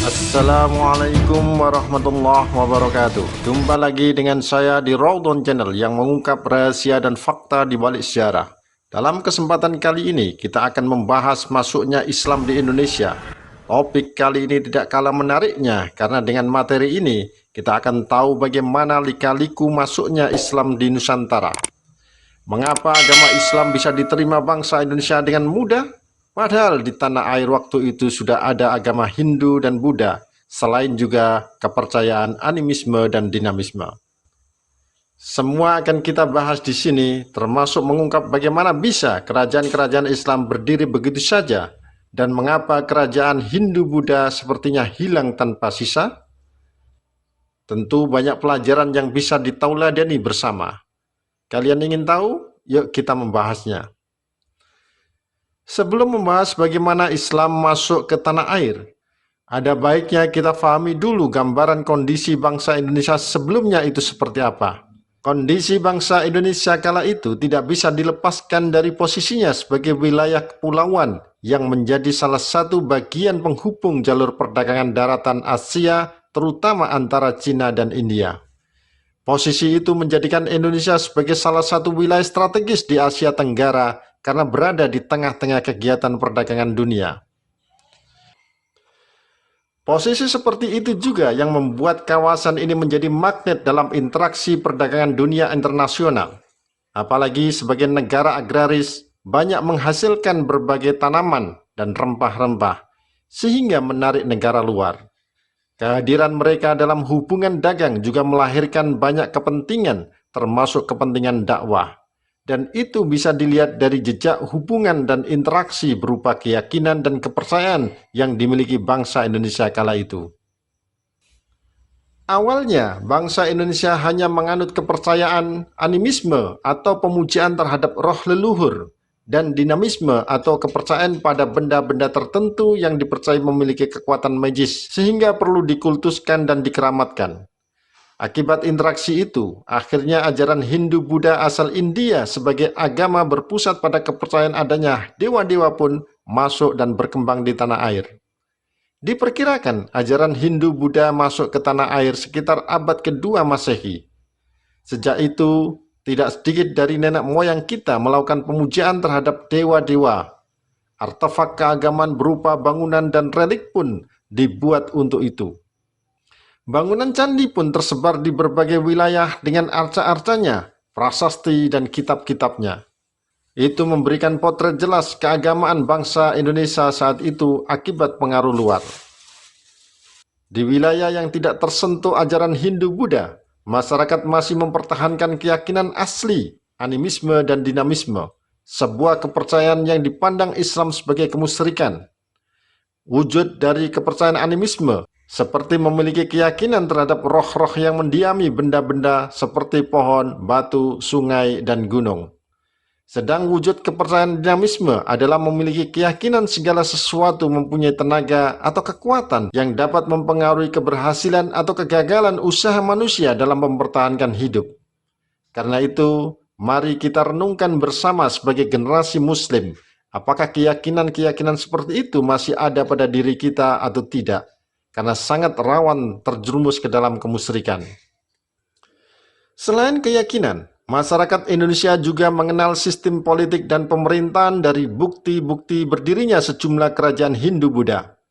Assalamualaikum warahmatullahi wabarakatuh. Jumpa lagi dengan saya di Raudhon Channel yang mengungkap rahasia dan fakta di balik sejarah. Dalam kesempatan kali ini kita akan membahas masuknya Islam di Indonesia. Topik kali ini tidak kalah menariknya karena dengan materi ini kita akan tahu bagaimana lika-liku masuknya Islam di Nusantara. Mengapa agama Islam bisa diterima bangsa Indonesia dengan mudah? Padahal di tanah air waktu itu sudah ada agama Hindu dan Buddha, selain juga kepercayaan animisme dan dinamisme. Semua akan kita bahas di sini, termasuk mengungkap bagaimana bisa kerajaan-kerajaan Islam berdiri begitu saja, dan mengapa kerajaan Hindu-Buddha sepertinya hilang tanpa sisa. Tentu banyak pelajaran yang bisa ditauladani bersama. Kalian ingin tahu? Yuk kita membahasnya. Sebelum membahas bagaimana Islam masuk ke tanah air, ada baiknya kita pahami dulu gambaran kondisi bangsa Indonesia sebelumnya itu seperti apa. Kondisi bangsa Indonesia kala itu tidak bisa dilepaskan dari posisinya sebagai wilayah kepulauan yang menjadi salah satu bagian penghubung jalur perdagangan daratan Asia, terutama antara Cina dan India. Posisi itu menjadikan Indonesia sebagai salah satu wilayah strategis di Asia Tenggara karena berada di tengah-tengah kegiatan perdagangan dunia. Posisi seperti itu juga yang membuat kawasan ini menjadi magnet dalam interaksi perdagangan dunia internasional. Apalagi sebagai negara agraris, banyak menghasilkan berbagai tanaman dan rempah-rempah, sehingga menarik negara luar. Kehadiran mereka dalam hubungan dagang juga melahirkan banyak kepentingan, termasuk kepentingan dakwah. Dan itu bisa dilihat dari jejak hubungan dan interaksi berupa keyakinan dan kepercayaan yang dimiliki bangsa Indonesia kala itu. Awalnya, bangsa Indonesia hanya menganut kepercayaan animisme atau pemujaan terhadap roh leluhur, dan dinamisme atau kepercayaan pada benda-benda tertentu yang dipercaya memiliki kekuatan magis, sehingga perlu dikultuskan dan dikeramatkan. Akibat interaksi itu, akhirnya ajaran Hindu-Buddha asal India sebagai agama berpusat pada kepercayaan adanya dewa-dewa pun masuk dan berkembang di tanah air. Diperkirakan ajaran Hindu-Buddha masuk ke tanah air sekitar abad kedua Masehi. Sejak itu, tidak sedikit dari nenek moyang kita melakukan pemujaan terhadap dewa-dewa. Artefak keagamaan berupa bangunan dan relik pun dibuat untuk itu. Bangunan candi pun tersebar di berbagai wilayah dengan arca-arcanya, prasasti, dan kitab-kitabnya. Itu memberikan potret jelas keagamaan bangsa Indonesia saat itu akibat pengaruh luar. Di wilayah yang tidak tersentuh ajaran Hindu-Buddha, masyarakat masih mempertahankan keyakinan asli, animisme dan dinamisme, sebuah kepercayaan yang dipandang Islam sebagai kemusyrikan. Wujud dari kepercayaan animisme seperti memiliki keyakinan terhadap roh-roh yang mendiami benda-benda seperti pohon, batu, sungai, dan gunung. Sedang wujud kepercayaan dinamisme adalah memiliki keyakinan segala sesuatu mempunyai tenaga atau kekuatan yang dapat mempengaruhi keberhasilan atau kegagalan usaha manusia dalam mempertahankan hidup. Karena itu, mari kita renungkan bersama sebagai generasi Muslim, apakah keyakinan-keyakinan seperti itu masih ada pada diri kita atau tidak? Karena sangat rawan terjerumus ke dalam kemusyrikan. Selain keyakinan, masyarakat Indonesia juga mengenal sistem politik dan pemerintahan dari bukti-bukti berdirinya sejumlah kerajaan Hindu-Buddha.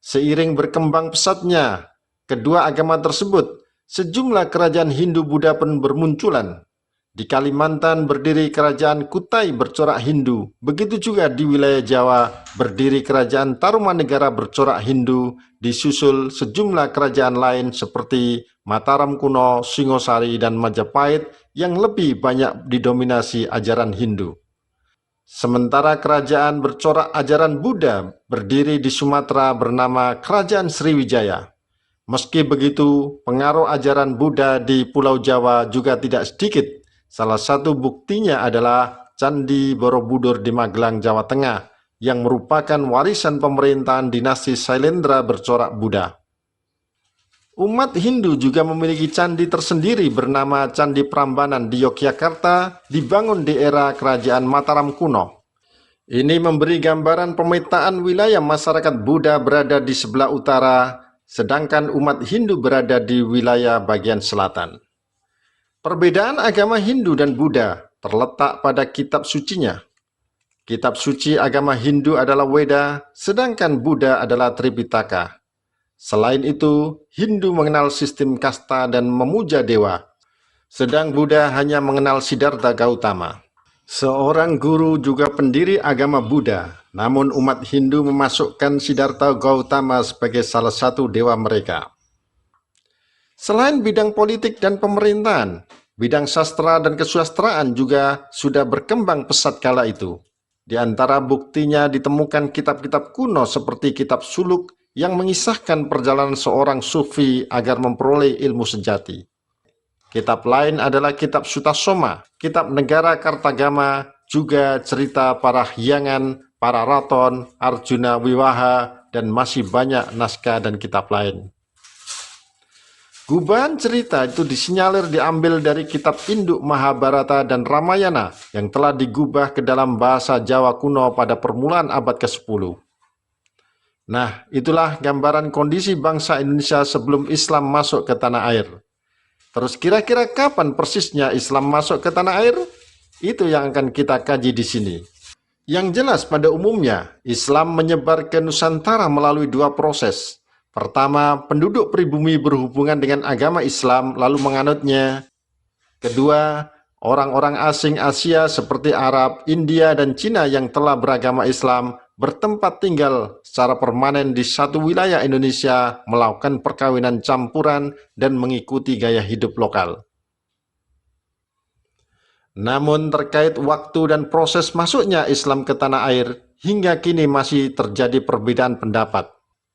Seiring berkembang pesatnya kedua agama tersebut, sejumlah kerajaan Hindu-Buddha pun bermunculan. Di Kalimantan berdiri kerajaan Kutai bercorak Hindu, begitu juga di wilayah Jawa berdiri kerajaan Tarumanegara bercorak Hindu, disusul sejumlah kerajaan lain seperti Mataram kuno, Singosari, dan Majapahit yang lebih banyak didominasi ajaran Hindu. Sementara kerajaan bercorak ajaran Buddha berdiri di Sumatera bernama Kerajaan Sriwijaya. Meski begitu, pengaruh ajaran Buddha di Pulau Jawa juga tidak sedikit. Salah satu buktinya adalah Candi Borobudur di Magelang, Jawa Tengah, yang merupakan warisan pemerintahan dinasti Sailendra bercorak Buddha. Umat Hindu juga memiliki candi tersendiri bernama Candi Prambanan di Yogyakarta, dibangun di era Kerajaan Mataram kuno. Ini memberi gambaran pemetaan wilayah masyarakat Buddha berada di sebelah utara, sedangkan umat Hindu berada di wilayah bagian selatan. Perbedaan agama Hindu dan Buddha terletak pada kitab sucinya. Kitab suci agama Hindu adalah Weda, sedangkan Buddha adalah Tripitaka. Selain itu, Hindu mengenal sistem kasta dan memuja dewa, sedang Buddha hanya mengenal Siddhartha Gautama. Seorang guru juga pendiri agama Buddha, namun umat Hindu memasukkan Siddhartha Gautama sebagai salah satu dewa mereka. Selain bidang politik dan pemerintahan, bidang sastra dan kesusastraan juga sudah berkembang pesat kala itu. Di antara buktinya ditemukan kitab-kitab kuno seperti kitab Suluk yang mengisahkan perjalanan seorang sufi agar memperoleh ilmu sejati. Kitab lain adalah kitab Sutasoma, kitab negara Kartagama, juga cerita para hyangan, para raton, Arjuna Wiwaha, dan masih banyak naskah dan kitab lain. Gubahan cerita itu disinyalir diambil dari kitab induk Mahabharata dan Ramayana yang telah digubah ke dalam bahasa Jawa kuno pada permulaan abad ke-10. Nah, itulah gambaran kondisi bangsa Indonesia sebelum Islam masuk ke tanah air. Terus kira-kira kapan persisnya Islam masuk ke tanah air? Itu yang akan kita kaji di sini. Yang jelas pada umumnya, Islam menyebar ke Nusantara melalui dua proses. Pertama, penduduk pribumi berhubungan dengan agama Islam lalu menganutnya. Kedua, orang-orang asing Asia seperti Arab, India, dan Cina yang telah beragama Islam bertempat tinggal secara permanen di satu wilayah Indonesia, melakukan perkawinan campuran dan mengikuti gaya hidup lokal. Namun terkait waktu dan proses masuknya Islam ke tanah air, hingga kini masih terjadi perbedaan pendapat.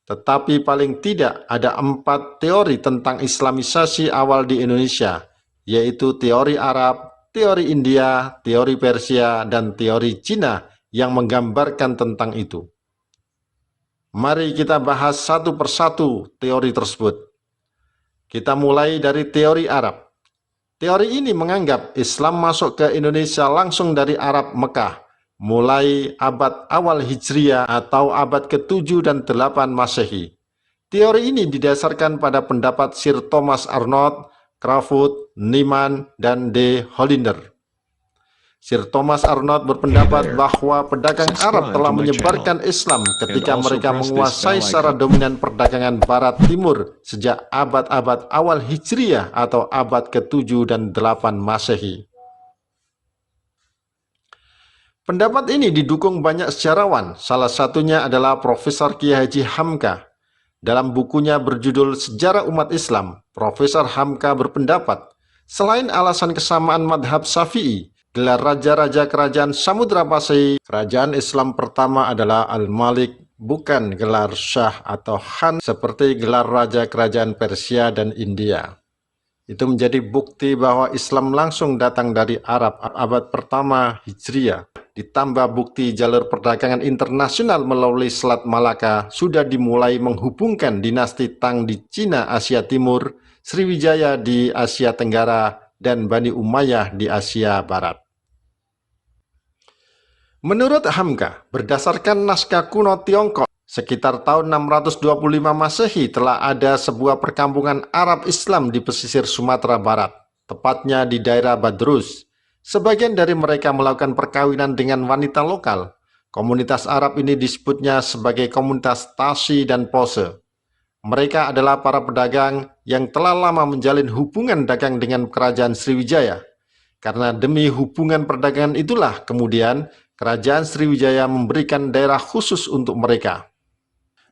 Tetapi paling tidak ada 4 teori tentang Islamisasi awal di Indonesia, yaitu teori Arab, teori India, teori Persia, dan teori Cina yang menggambarkan tentang itu. Mari kita bahas satu persatu teori tersebut. Kita mulai dari teori Arab. Teori ini menganggap Islam masuk ke Indonesia langsung dari Arab Mekah, mulai abad awal Hijriah atau abad ke-7 dan 8 Masehi. Teori ini didasarkan pada pendapat Sir Thomas Arnold, Crawford, Nieman, dan D. Hollander. Sir Thomas Arnold berpendapat bahwa pedagang Arab telah menyebarkan Islam ketika mereka menguasai secara dominan perdagangan Barat Timur sejak abad-abad awal Hijriah atau abad ke-7 dan 8 Masehi. Pendapat ini didukung banyak sejarawan, salah satunya adalah Profesor Kiai Haji Hamka. Dalam bukunya berjudul Sejarah Umat Islam, Profesor Hamka berpendapat, selain alasan kesamaan madhab Syafi'i, gelar raja-raja kerajaan Samudra Pasai, kerajaan Islam pertama adalah Al-Malik, bukan gelar Syah atau Khan seperti gelar raja kerajaan Persia dan India. Itu menjadi bukti bahwa Islam langsung datang dari Arab abad pertama Hijriah. Ditambah bukti jalur perdagangan internasional melalui Selat Malaka sudah dimulai menghubungkan dinasti Tang di Cina Asia Timur, Sriwijaya di Asia Tenggara, dan Bani Umayyah di Asia Barat. Menurut Hamka, berdasarkan naskah kuno Tiongkok, sekitar tahun 625 Masehi telah ada sebuah perkampungan Arab Islam di pesisir Sumatera Barat, tepatnya di daerah Badrus. Sebagian dari mereka melakukan perkawinan dengan wanita lokal. Komunitas Arab ini disebutnya sebagai komunitas Tasi dan Pose. Mereka adalah para pedagang yang telah lama menjalin hubungan dagang dengan kerajaan Sriwijaya. Karena demi hubungan perdagangan itulah kemudian kerajaan Sriwijaya memberikan daerah khusus untuk mereka.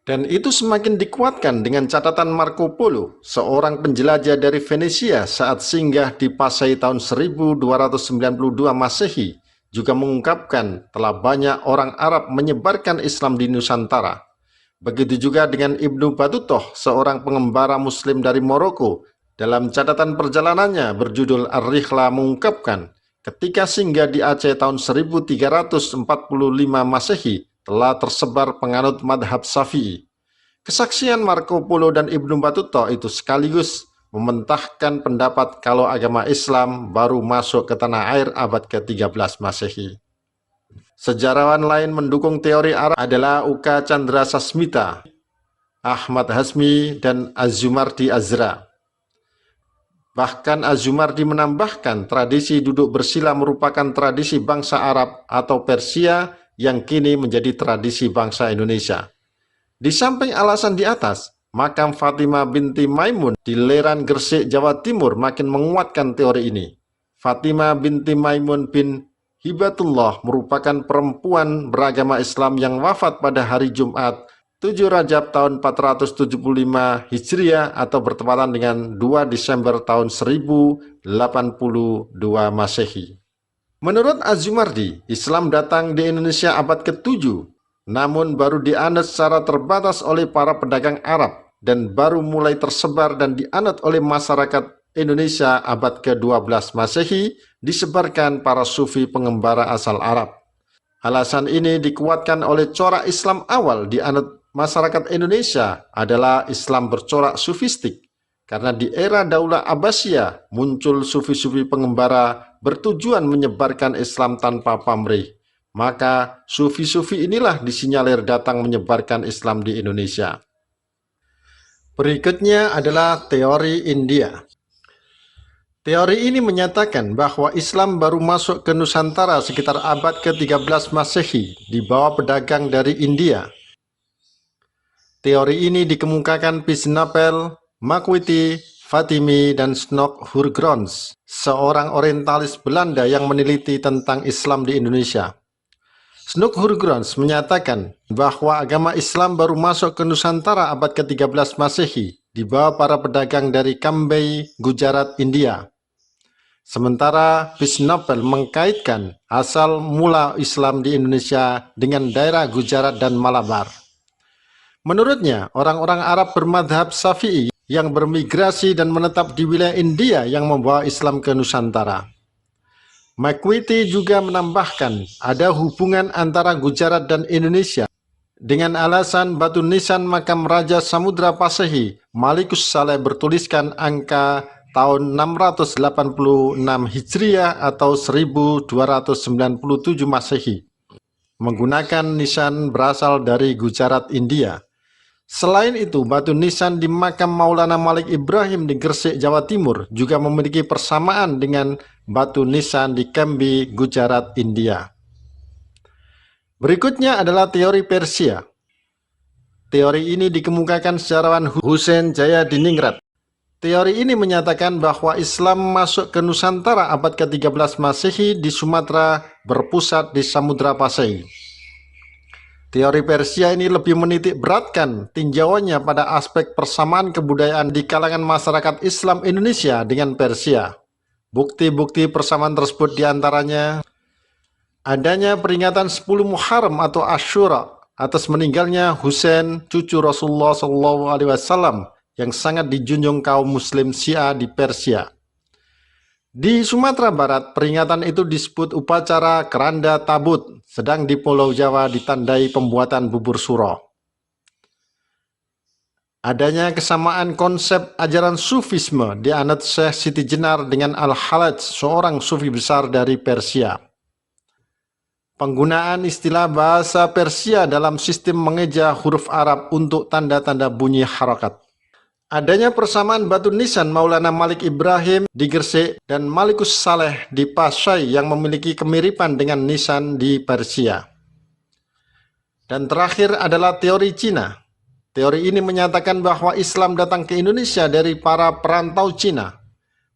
Dan itu semakin dikuatkan dengan catatan Marco Polo, seorang penjelajah dari Venesia saat singgah di Pasai tahun 1292 Masehi, juga mengungkapkan telah banyak orang Arab menyebarkan Islam di Nusantara. Begitu juga dengan Ibnu Battutoh, seorang pengembara Muslim dari Maroko, dalam catatan perjalanannya berjudul Ar-Rihla mengungkapkan, ketika singgah di Aceh tahun 1345 Masehi, telah tersebar penganut madhab Syafi'i. Kesaksian Marco Polo dan Ibnu Battutoh itu sekaligus mementahkan pendapat kalau agama Islam baru masuk ke tanah air abad ke-13 Masehi. Sejarawan lain mendukung teori Arab adalah Uka Chandra Sasmita, Ahmad Hazmi, dan Azumardi Azra. Bahkan Azumardi menambahkan tradisi duduk bersila merupakan tradisi bangsa Arab atau Persia yang kini menjadi tradisi bangsa Indonesia. Di samping alasan di atas, makam Fatimah binti Maimun di Leran, Gresik, Jawa Timur makin menguatkan teori ini. Fatimah binti Maimun bin Hibatullah merupakan perempuan beragama Islam yang wafat pada hari Jumat 7 Rajab tahun 475 Hijriah atau bertepatan dengan 2 Desember tahun 1082 Masehi. Menurut Azumardi, Islam datang di Indonesia abad ke-7, namun baru dianut secara terbatas oleh para pedagang Arab dan baru mulai tersebar dan dianut oleh masyarakat Indonesia abad ke-12 Masehi, disebarkan para sufi pengembara asal Arab. Alasan ini dikuatkan oleh corak Islam awal dianut masyarakat Indonesia adalah Islam bercorak sufistik, karena di era Daulah Abbasiyah muncul sufi-sufi pengembara bertujuan menyebarkan Islam tanpa pamrih. Maka sufi-sufi inilah disinyalir datang menyebarkan Islam di Indonesia. Berikutnya adalah teori India. Teori ini menyatakan bahwa Islam baru masuk ke Nusantara sekitar abad ke-13 Masehi di bawah pedagang dari India. Teori ini dikemukakan Pisnapel, Makwiti, Fatimi, dan Snok Hurgrons, seorang orientalis Belanda yang meneliti tentang Islam di Indonesia. Snok Hurgrons menyatakan bahwa agama Islam baru masuk ke Nusantara abad ke-13 Masehi di bawah para pedagang dari Cambay, Gujarat, India. Sementara Pisnapel mengkaitkan asal mula Islam di Indonesia dengan daerah Gujarat dan Malabar. Menurutnya, orang-orang Arab bermadhab Syafi'i yang bermigrasi dan menetap di wilayah India yang membawa Islam ke Nusantara. Makwiti juga menambahkan ada hubungan antara Gujarat dan Indonesia dengan alasan batu nisan makam Raja Samudra Pasehi Malikus Saleh bertuliskan angka tahun 686 Hijriah atau 1297 Masehi, menggunakan nisan berasal dari Gujarat, India. Selain itu, batu nisan di makam Maulana Malik Ibrahim di Gresik, Jawa Timur juga memiliki persamaan dengan batu nisan di Cambay, Gujarat, India. Berikutnya adalah teori Persia. Teori ini dikemukakan sejarawan Husein Jayadiningrat. Teori ini menyatakan bahwa Islam masuk ke Nusantara abad ke-13 Masehi di Sumatera berpusat di Samudra Pasai. Teori Persia ini lebih menitik beratkan tinjauannya pada aspek persamaan kebudayaan di kalangan masyarakat Islam Indonesia dengan Persia. Bukti-bukti persamaan tersebut diantaranya adanya peringatan 10 Muharram atau Asyura atas meninggalnya Husain, cucu Rasulullah SAW, yang sangat dijunjung kaum muslim Syiah di Persia. Di Sumatera Barat, peringatan itu disebut upacara Keranda Tabut, sedang di Pulau Jawa ditandai pembuatan bubur suro. Adanya kesamaan konsep ajaran sufisme dianut Syekh Siti Jenar dengan Al-Halaj, seorang sufi besar dari Persia. Penggunaan istilah bahasa Persia dalam sistem mengeja huruf Arab untuk tanda-tanda bunyi harokat. Adanya persamaan batu nisan Maulana Malik Ibrahim di Gresik dan Malikus Saleh di Pasai yang memiliki kemiripan dengan nisan di Persia. Dan terakhir adalah teori Cina. Teori ini menyatakan bahwa Islam datang ke Indonesia dari para perantau Cina.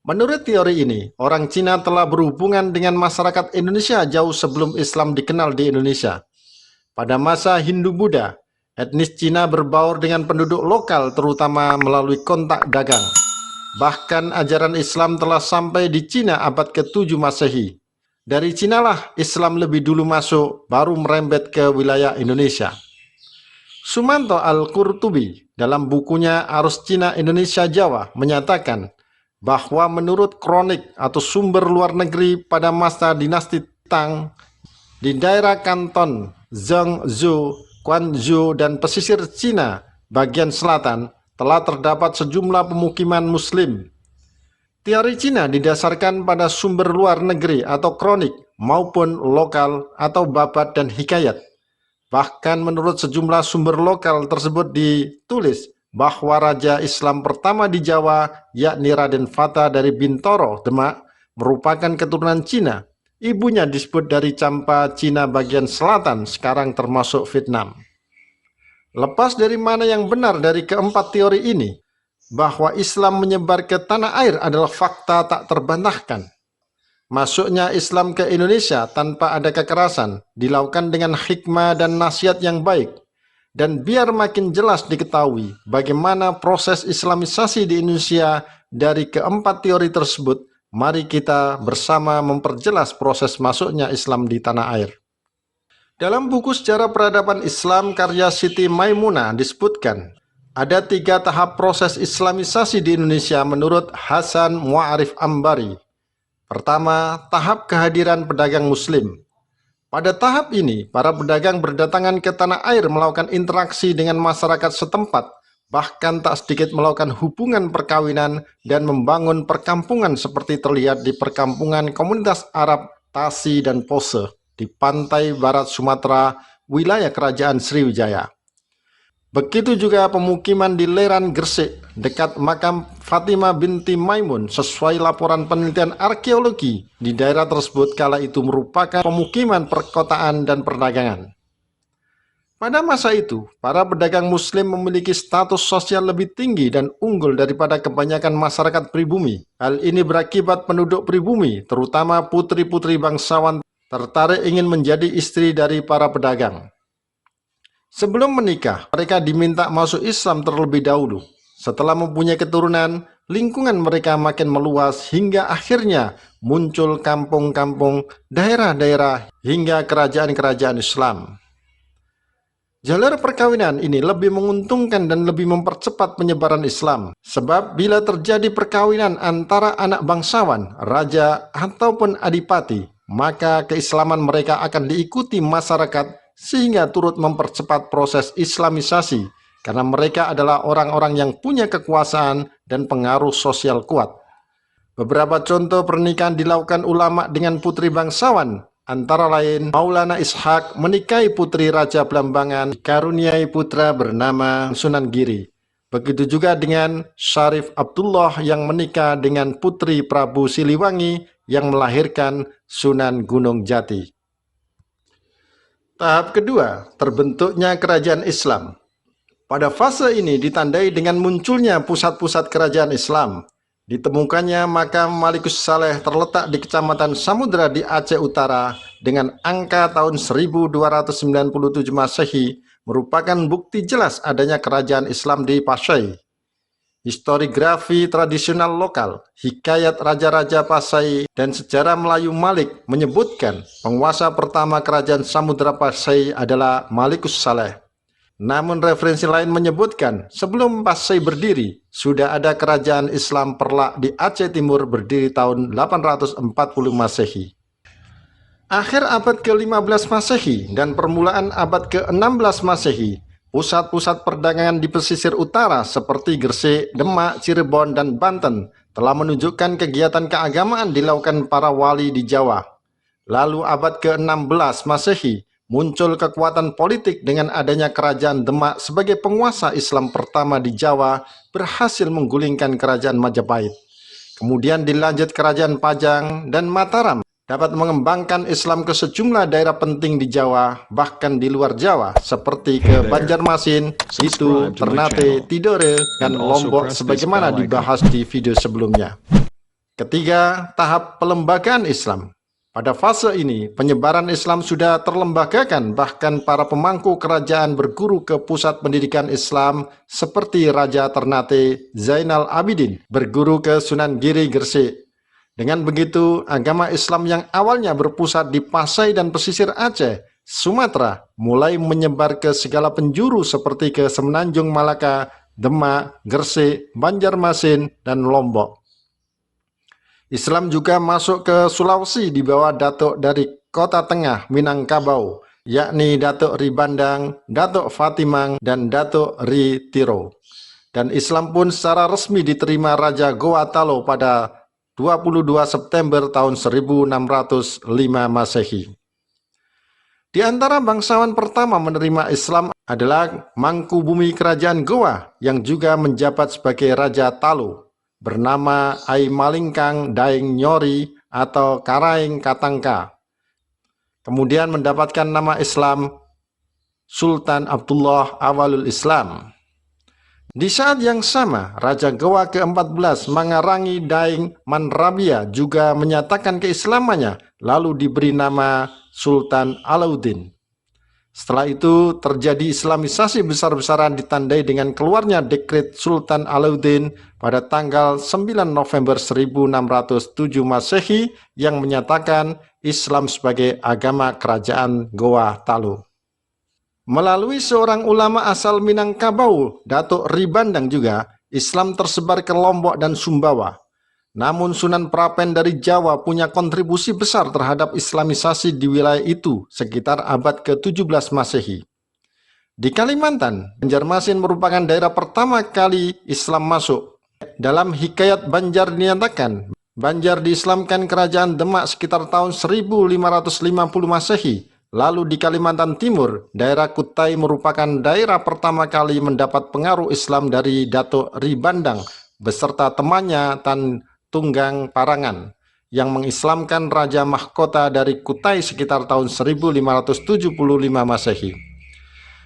Menurut teori ini, orang Cina telah berhubungan dengan masyarakat Indonesia jauh sebelum Islam dikenal di Indonesia. Pada masa Hindu-Buddha, etnis Cina berbaur dengan penduduk lokal terutama melalui kontak dagang. Bahkan ajaran Islam telah sampai di Cina abad ke-7 Masehi. Dari Cinalah Islam lebih dulu masuk, baru merembet ke wilayah Indonesia. Sumanto Al-Qurtubi dalam bukunya Arus Cina Indonesia Jawa menyatakan bahwa menurut kronik atau sumber luar negeri pada masa dinasti Tang di daerah Kanton, Zhengzhou, Guangzhou, dan pesisir Cina bagian selatan telah terdapat sejumlah pemukiman muslim. Teori Cina didasarkan pada sumber luar negeri atau kronik maupun lokal atau babat dan hikayat. Bahkan menurut sejumlah sumber lokal tersebut ditulis bahwa Raja Islam pertama di Jawa, yakni Raden Fata dari Bintoro, Demak, merupakan keturunan Cina. Ibunya disebut dari Campa, Cina bagian selatan, sekarang termasuk Vietnam. Lepas dari mana yang benar dari keempat teori ini, bahwa Islam menyebar ke tanah air adalah fakta tak terbantahkan. Masuknya Islam ke Indonesia tanpa ada kekerasan dilakukan dengan hikmah dan nasihat yang baik. Dan biar makin jelas diketahui bagaimana proses Islamisasi di Indonesia dari keempat teori tersebut, mari kita bersama memperjelas proses masuknya Islam di tanah air. Dalam buku Sejarah Peradaban Islam karya Siti Maimunah disebutkan, ada 3 tahap proses Islamisasi di Indonesia menurut Hasan Mu'arif Ambari. Pertama, tahap kehadiran pedagang Muslim. Pada tahap ini, para pedagang berdatangan ke tanah air melakukan interaksi dengan masyarakat setempat, bahkan tak sedikit melakukan hubungan perkawinan dan membangun perkampungan seperti terlihat di perkampungan komunitas Arab Tasi dan Pose di pantai barat Sumatera, wilayah Kerajaan Sriwijaya. Begitu juga pemukiman di Leran Gresik, dekat makam Fatimah binti Maimun, sesuai laporan penelitian arkeologi di daerah tersebut kala itu merupakan pemukiman perkotaan dan perdagangan. Pada masa itu, para pedagang Muslim memiliki status sosial lebih tinggi dan unggul daripada kebanyakan masyarakat pribumi. Hal ini berakibat penduduk pribumi, terutama putri-putri bangsawan, tertarik ingin menjadi istri dari para pedagang. Sebelum menikah, mereka diminta masuk Islam terlebih dahulu. Setelah mempunyai keturunan, lingkungan mereka makin meluas hingga akhirnya muncul kampung-kampung, daerah-daerah, hingga kerajaan-kerajaan Islam. Jalur perkawinan ini lebih menguntungkan dan lebih mempercepat penyebaran Islam. Sebab bila terjadi perkawinan antara anak bangsawan, raja, ataupun adipati, maka keislaman mereka akan diikuti masyarakat sehingga turut mempercepat proses Islamisasi karena mereka adalah orang-orang yang punya kekuasaan dan pengaruh sosial kuat. Beberapa contoh pernikahan dilakukan ulama dengan putri bangsawan, antara lain Maulana Ishaq menikahi putri Raja Blambangan, dikaruniai putra bernama Sunan Giri. Begitu juga dengan Syarif Abdullah yang menikah dengan putri Prabu Siliwangi yang melahirkan Sunan Gunung Jati. Tahap kedua, terbentuknya kerajaan Islam. Pada fase ini ditandai dengan munculnya pusat-pusat kerajaan Islam. Ditemukannya makam Malikus Saleh terletak di Kecamatan Samudra di Aceh Utara dengan angka tahun 1297 Masehi merupakan bukti jelas adanya kerajaan Islam di Pasai. Historiografi tradisional lokal, hikayat raja-raja Pasai, dan sejarah Melayu Malik menyebutkan penguasa pertama kerajaan Samudra Pasai adalah Malikus Saleh. Namun referensi lain menyebutkan sebelum Pasai berdiri, sudah ada kerajaan Islam Perlak di Aceh Timur berdiri tahun 840 Masehi. Akhir abad ke-15 Masehi dan permulaan abad ke-16 Masehi, pusat-pusat perdagangan di pesisir utara seperti Gresik, Demak, Cirebon, dan Banten telah menunjukkan kegiatan keagamaan dilakukan para wali di Jawa. Lalu abad ke-16 Masehi muncul kekuatan politik dengan adanya kerajaan Demak sebagai penguasa Islam pertama di Jawa berhasil menggulingkan kerajaan Majapahit. Kemudian dilanjut kerajaan Pajang dan Mataram dapat mengembangkan Islam ke sejumlah daerah penting di Jawa, bahkan di luar Jawa, seperti ke Banjarmasin, Itu, Ternate, Tidore, dan Lombok sebagaimana dibahas di video sebelumnya. Ketiga, tahap pelembagaan Islam. Pada fase ini, penyebaran Islam sudah terlembagakan, bahkan para pemangku kerajaan berguru ke pusat pendidikan Islam seperti Raja Ternate Zainal Abidin berguru ke Sunan Giri Gresik. Dengan begitu, agama Islam yang awalnya berpusat di Pasai dan pesisir Aceh, Sumatera, mulai menyebar ke segala penjuru seperti ke Semenanjung Malaka, Demak, Gresik, Banjarmasin, dan Lombok. Islam juga masuk ke Sulawesi di bawah datuk dari Kota Tengah Minangkabau, yakni Datuk Ri Bandang, Datuk Fatimang, dan Datuk Ri Tiro. Dan Islam pun secara resmi diterima Raja Goa Talo pada 22 September tahun 1605 Masehi. Di antara bangsawan pertama menerima Islam adalah Mangkubumi Kerajaan Goa yang juga menjabat sebagai Raja Talu, bernama Ai Malingkang Daeng Nyori atau Karaeng Katangka. Kemudian mendapatkan nama Islam Sultan Abdullah Awalul Islam. Di saat yang sama, Raja Goa ke-14 Mangarangi Daeng Manrabia juga menyatakan keislamannya, lalu diberi nama Sultan Alauddin. Setelah itu terjadi Islamisasi besar-besaran ditandai dengan keluarnya dekret Sultan Alauddin pada tanggal 9 November 1607 Masehi yang menyatakan Islam sebagai agama kerajaan Goa Talu. Melalui seorang ulama asal Minangkabau, Datuk Ribandang juga, Islam tersebar ke Lombok dan Sumbawa. Namun Sunan Prapen dari Jawa punya kontribusi besar terhadap Islamisasi di wilayah itu sekitar abad ke-17 Masehi. Di Kalimantan, Banjarmasin merupakan daerah pertama kali Islam masuk. Dalam Hikayat Banjar dinyatakan, Banjar diislamkan kerajaan Demak sekitar tahun 1550 Masehi. Lalu di Kalimantan Timur, daerah Kutai merupakan daerah pertama kali mendapat pengaruh Islam dari Datuk Ribandang beserta temannya Tan Tunggang Parangan yang mengislamkan Raja Mahkota dari Kutai sekitar tahun 1575 Masehi.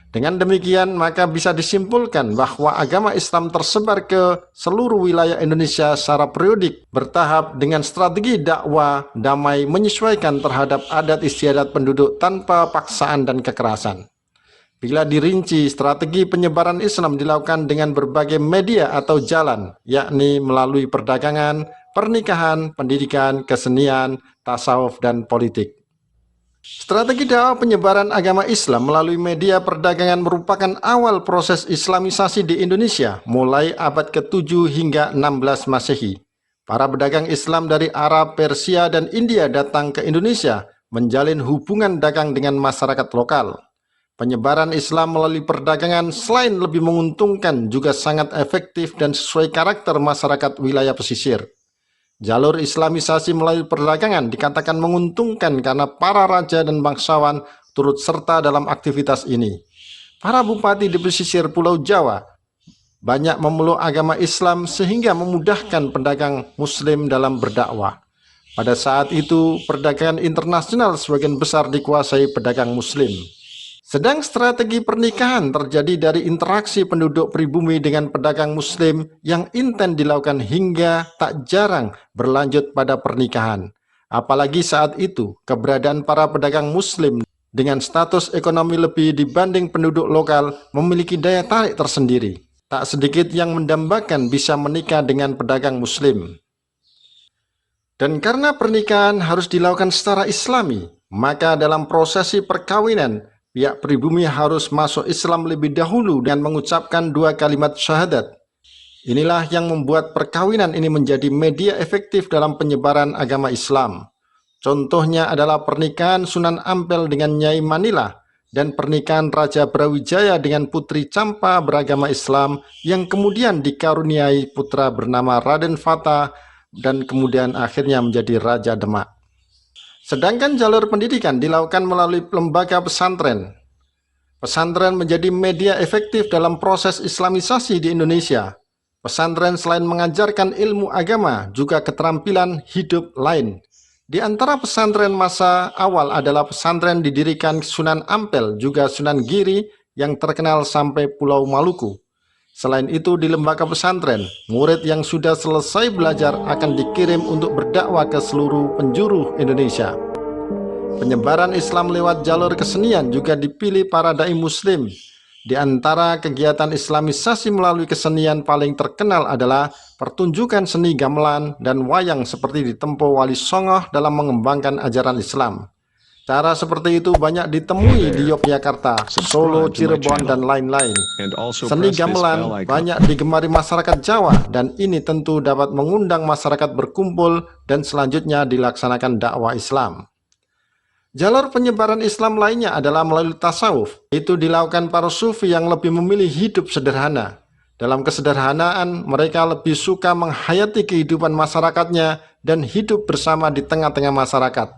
Dengan demikian, maka bisa disimpulkan bahwa agama Islam tersebar ke seluruh wilayah Indonesia secara periodik, bertahap dengan strategi dakwah damai menyesuaikan terhadap adat istiadat penduduk tanpa paksaan dan kekerasan. Bila dirinci, strategi penyebaran Islam dilakukan dengan berbagai media atau jalan, yakni melalui perdagangan, pernikahan, pendidikan, kesenian, tasawuf, dan politik. Strategi dakwah penyebaran agama Islam melalui media perdagangan merupakan awal proses Islamisasi di Indonesia, mulai abad ke-7 hingga 16 Masehi. Para pedagang Islam dari Arab, Persia, dan India datang ke Indonesia, menjalin hubungan dagang dengan masyarakat lokal. Penyebaran Islam melalui perdagangan selain lebih menguntungkan juga sangat efektif dan sesuai karakter masyarakat wilayah pesisir. Jalur Islamisasi melalui perdagangan dikatakan menguntungkan karena para raja dan bangsawan turut serta dalam aktivitas ini. Para bupati di pesisir Pulau Jawa banyak memeluk agama Islam sehingga memudahkan pedagang Muslim dalam berdakwah. Pada saat itu, perdagangan internasional sebagian besar dikuasai pedagang Muslim. Sedang strategi pernikahan terjadi dari interaksi penduduk pribumi dengan pedagang Muslim yang intens dilakukan hingga tak jarang berlanjut pada pernikahan. Apalagi saat itu, keberadaan para pedagang Muslim dengan status ekonomi lebih dibanding penduduk lokal memiliki daya tarik tersendiri. Tak sedikit yang mendambakan bisa menikah dengan pedagang Muslim. Dan karena pernikahan harus dilakukan secara Islami, maka dalam prosesi perkawinan, pihak pribumi harus masuk Islam lebih dahulu dengan mengucapkan 2 kalimat syahadat. Inilah yang membuat perkawinan ini menjadi media efektif dalam penyebaran agama Islam. Contohnya adalah pernikahan Sunan Ampel dengan Nyai Manila dan pernikahan Raja Brawijaya dengan Putri Campa beragama Islam yang kemudian dikaruniai putra bernama Raden Fata dan kemudian akhirnya menjadi Raja Demak. Sedangkan jalur pendidikan dilakukan melalui lembaga pesantren. Pesantren menjadi media efektif dalam proses Islamisasi di Indonesia. Pesantren selain mengajarkan ilmu agama, juga keterampilan hidup lain. Di antara pesantren masa awal adalah pesantren didirikan Sunan Ampel, juga Sunan Giri yang terkenal sampai Pulau Maluku. Selain itu, di lembaga pesantren, murid yang sudah selesai belajar akan dikirim untuk berdakwah ke seluruh penjuru Indonesia. Penyebaran Islam lewat jalur kesenian juga dipilih para dai Muslim. Di antara kegiatan Islamisasi melalui kesenian paling terkenal adalah pertunjukan seni gamelan dan wayang seperti ditempuh Wali Songo dalam mengembangkan ajaran Islam. Cara seperti itu banyak ditemui di Yogyakarta, Solo, Cirebon, dan lain-lain. Seni gamelan banyak digemari masyarakat Jawa, dan ini tentu dapat mengundang masyarakat berkumpul dan selanjutnya dilaksanakan dakwah Islam. Jalur penyebaran Islam lainnya adalah melalui tasawuf. Itu dilakukan para sufi yang lebih memilih hidup sederhana. Dalam kesederhanaan, mereka lebih suka menghayati kehidupan masyarakatnya dan hidup bersama di tengah-tengah masyarakat.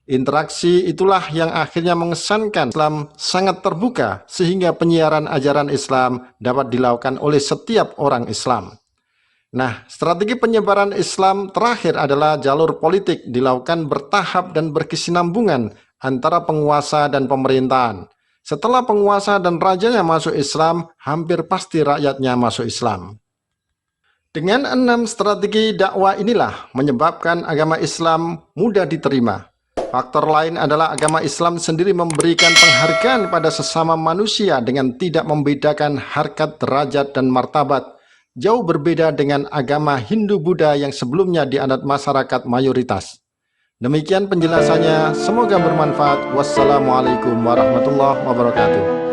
Interaksi itulah yang akhirnya mengesankan Islam sangat terbuka sehingga penyiaran ajaran Islam dapat dilakukan oleh setiap orang Islam. Nah, strategi penyebaran Islam terakhir adalah jalur politik dilakukan bertahap dan berkesinambungan antara penguasa dan pemerintahan. Setelah penguasa dan rajanya masuk Islam, hampir pasti rakyatnya masuk Islam. Dengan 6 strategi dakwah inilah menyebabkan agama Islam mudah diterima. Faktor lain adalah agama Islam sendiri memberikan penghargaan pada sesama manusia dengan tidak membedakan harkat, derajat, dan martabat. Jauh berbeda dengan agama Hindu-Buddha yang sebelumnya dianut masyarakat mayoritas. Demikian penjelasannya, semoga bermanfaat. Wassalamualaikum warahmatullahi wabarakatuh.